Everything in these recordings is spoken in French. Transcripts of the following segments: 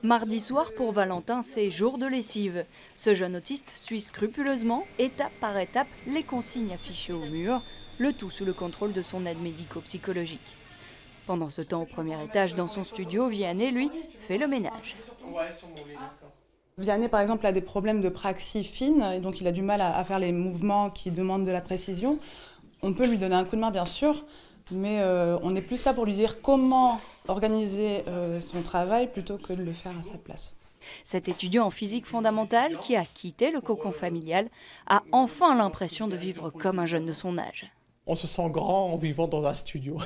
Mardi soir pour Valentin, c'est jour de lessive. Ce jeune autiste suit scrupuleusement, étape par étape, les consignes affichées au mur, le tout sous le contrôle de son aide médico-psychologique. Pendant ce temps, au premier étage, dans son studio, Vianney, lui, fait le ménage. Vianney, par exemple, a des problèmes de praxie fine, et donc il a du mal à faire les mouvements qui demandent de la précision. On peut lui donner un coup de main, bien sûr, mais on est plus là pour lui dire comment organiser son travail plutôt que de le faire à sa place. Cet étudiant en physique fondamentale, qui a quitté le cocon familial, a enfin l'impression de vivre comme un jeune de son âge. On se sent grand en vivant dans un studio.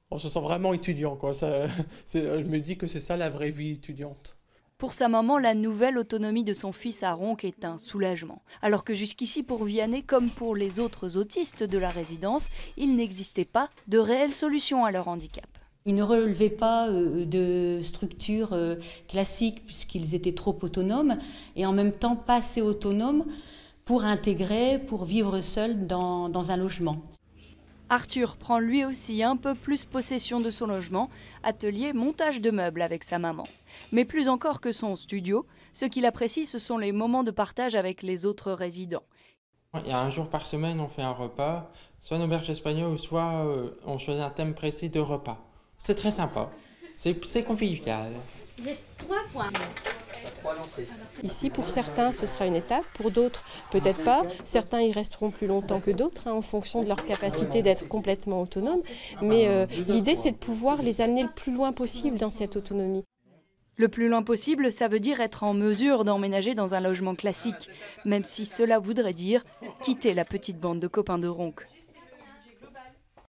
On se sent vraiment étudiant, quoi. Je me dis que c'est ça la vraie vie étudiante. Pour sa maman, la nouvelle autonomie de son fils à Ronques est un soulagement. Alors que jusqu'ici, pour Vianney, comme pour les autres autistes de la résidence, il n'existait pas de réelle solution à leur handicap. Ils ne relevaient pas de structure classique puisqu'ils étaient trop autonomes et en même temps pas assez autonomes pour intégrer, pour vivre seuls dans un logement. Arthur prend lui aussi un peu plus possession de son logement, atelier montage de meubles avec sa maman. Mais plus encore que son studio, ce qu'il apprécie, ce sont les moments de partage avec les autres résidents. Il y a un jour par semaine, on fait un repas, soit une auberge espagnole, soit on choisit un thème précis de repas. C'est très sympa, c'est convivial. J'ai 3 points. Ici, pour certains, ce sera une étape, pour d'autres, peut-être pas. Certains y resteront plus longtemps que d'autres, en fonction de leur capacité d'être complètement autonomes. Mais l'idée, c'est de pouvoir les amener le plus loin possible dans cette autonomie. Le plus loin possible, ça veut dire être en mesure d'emménager dans un logement classique, même si cela voudrait dire quitter la petite bande de copains de Ronques.